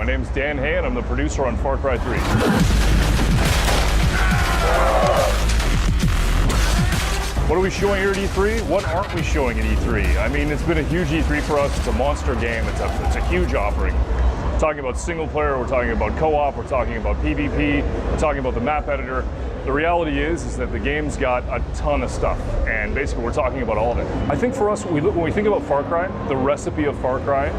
name's Dan Hay, and I'm the producer on Far Cry 3. What are we showing here at E3? What aren't we showing at E3? I mean, it's been a huge E3 for us. It's a monster game. It's a huge offering. We're talking about single player, we're talking about co-op, we're talking about PvP, we're talking about the map editor. The reality is that the game's got a ton of stuff, and basically we're talking about all of it. I think for us, when we think about Far Cry, the recipe of Far Cry,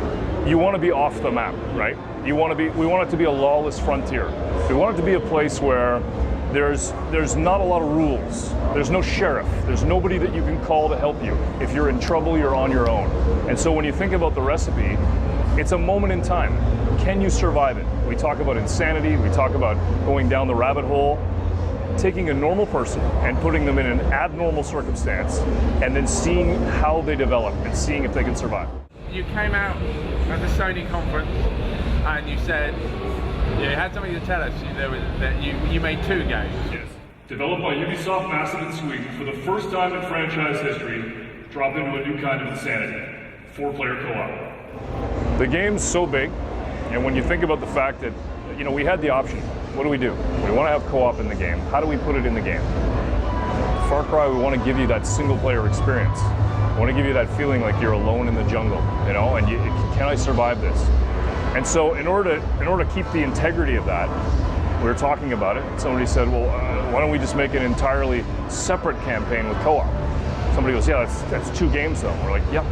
you want to be off the map, right? We want it to be a lawless frontier. We want it to be a place where there's not a lot of rules. There's no sheriff. There's nobody that you can call to help you. If you're in trouble, you're on your own. And so when you think about the recipe, it's a moment in time. Can you survive it? We talk about insanity. We talk about going down the rabbit hole, taking a normal person and putting them in an abnormal circumstance, and then seeing how they develop and seeing if they can survive. You came out at the Sony conference and you said you had something to tell us. That you made 2 games. Yes. Developed by Ubisoft Massive in Sweden, for the first time in franchise history, drop into a new kind of insanity. 4-player co-op. The game's so big, and when you think about the fact that, we had the option. What do? We want to have co-op in the game. How do we put it in the game? Far Cry, we want to give you that single-player experience. We want to give you that feeling like you're alone in the jungle, and can I survive this? And so in order to keep the integrity of that, we were talking about it. Somebody said, well, why don't we just make an entirely separate campaign with co-op? Somebody goes, yeah, that's 2 games though. We're like, yeah,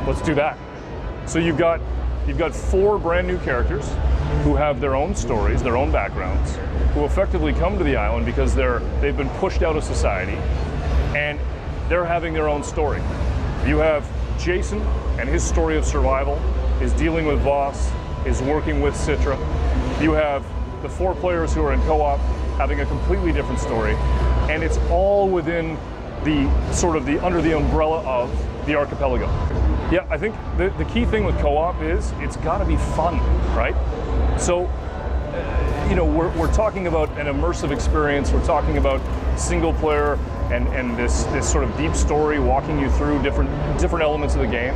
let's do that. So you've got 4 brand new characters who have their own stories, their own backgrounds, who effectively come to the island because they've been pushed out of society, and they're having their own story. You have Jason and his story of survival, is dealing with Voss, is working with Citra. You have the 4 players who are in co-op having a completely different story, and it's all within under the umbrella of the archipelago. Yeah, I think the key thing with co-op is it's got to be fun, right? So, we're talking about an immersive experience. We're talking about single player and this sort of deep story walking you through different elements of the game.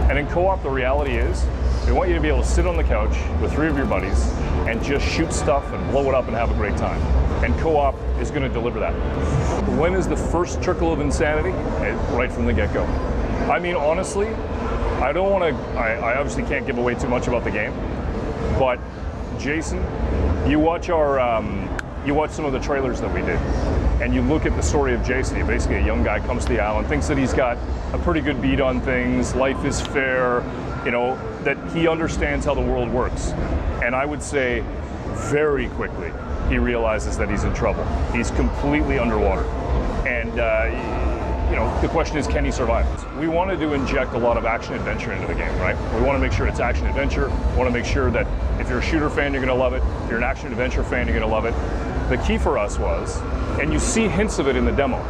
And in co-op, the reality is we want you to be able to sit on the couch with 3 of your buddies and just shoot stuff and blow it up and have a great time. And co-op is going to deliver that. When is the first trickle of insanity? Right from the get-go. I mean, honestly, I obviously can't give away too much about the game, but Jason, you watch some of the trailers that we did, and you look at the story of Jason. Basically, a young guy comes to the island, thinks that he's got a pretty good beat on things, life is fair, that he understands how the world works. And I would say very quickly, he realizes that he's in trouble. He's completely underwater. And, the question is, can he survive? We wanted to inject a lot of action-adventure into the game, right? We want to make sure it's action-adventure. We want to make sure that if you're a shooter fan, you're going to love it. If you're an action-adventure fan, you're going to love it. The key for us was, and you see hints of it in the demo,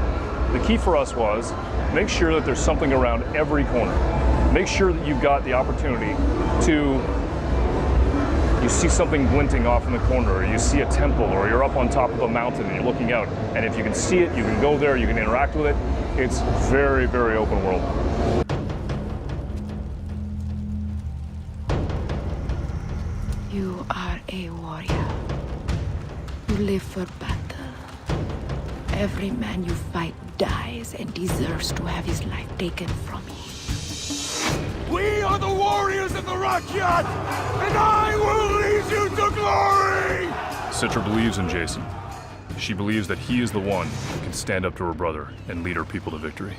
the key for us was make sure that there's something around every corner. Make sure that you've got the opportunity you see something glinting off in the corner, or you see a temple, or you're up on top of a mountain and you're looking out. And if you can see it, you can go there, you can interact with it. It's very, very open world. You are a warrior. You live for battle. Every man you fight dies and deserves to have his life taken from him. We are the warriors of the Rakyat, and I will lead you to glory! Citra believes in Jason. She believes that he is the one who can stand up to her brother and lead her people to victory.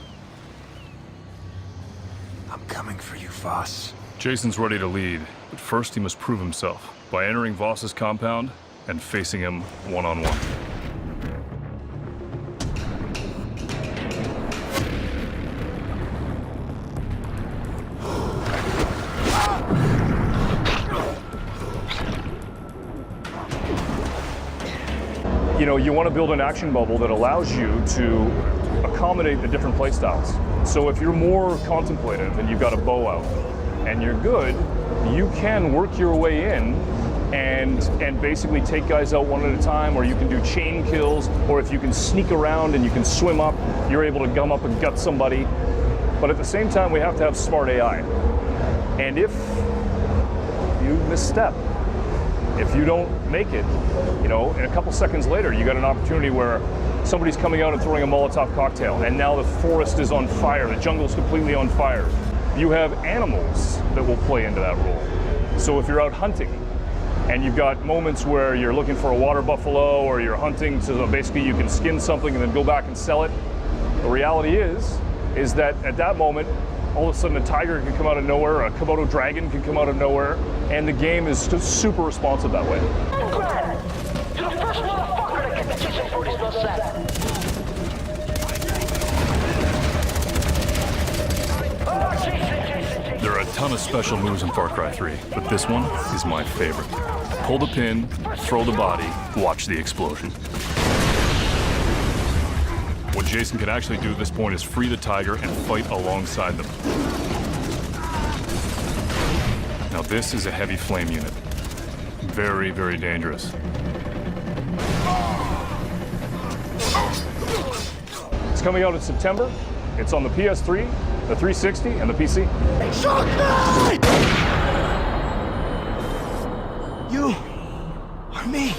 I'm coming for you, Voss. Jason's ready to lead, but first he must prove himself by entering Voss's compound and facing him one-on-one. You want to build an action bubble that allows you to accommodate the different playstyles. So if you're more contemplative and you've got a bow out and you're good, you can work your way in and basically take guys out one at a time, or you can do chain kills, or if you can sneak around and you can swim up, you're able to gum up and gut somebody. But at the same time, we have to have smart AI. And if you misstep, If you don't make it, you know, and a couple seconds later, you got an opportunity where somebody's coming out and throwing a Molotov cocktail, and now the forest is on fire, the jungle's completely on fire. You have animals that will play into that role. So if you're out hunting, and you've got moments where you're looking for a water buffalo, or you're hunting, so basically you can skin something and then go back and sell it. The reality is that at that moment, all of a sudden a tiger can come out of nowhere, a Komodo dragon can come out of nowhere, and the game is just super responsive that way. You're the first motherfucker to get the kitchen food is not set. There are a ton of special moves in Far Cry 3, but this one is my favorite. Pull the pin, throw the body, watch the explosion. What Jason can actually do at this point is free the tiger and fight alongside them. Now this is a heavy flame unit. Very, very dangerous. It's coming out in September. It's on the PS3, the 360, and the PC. Shock Knight! You are me.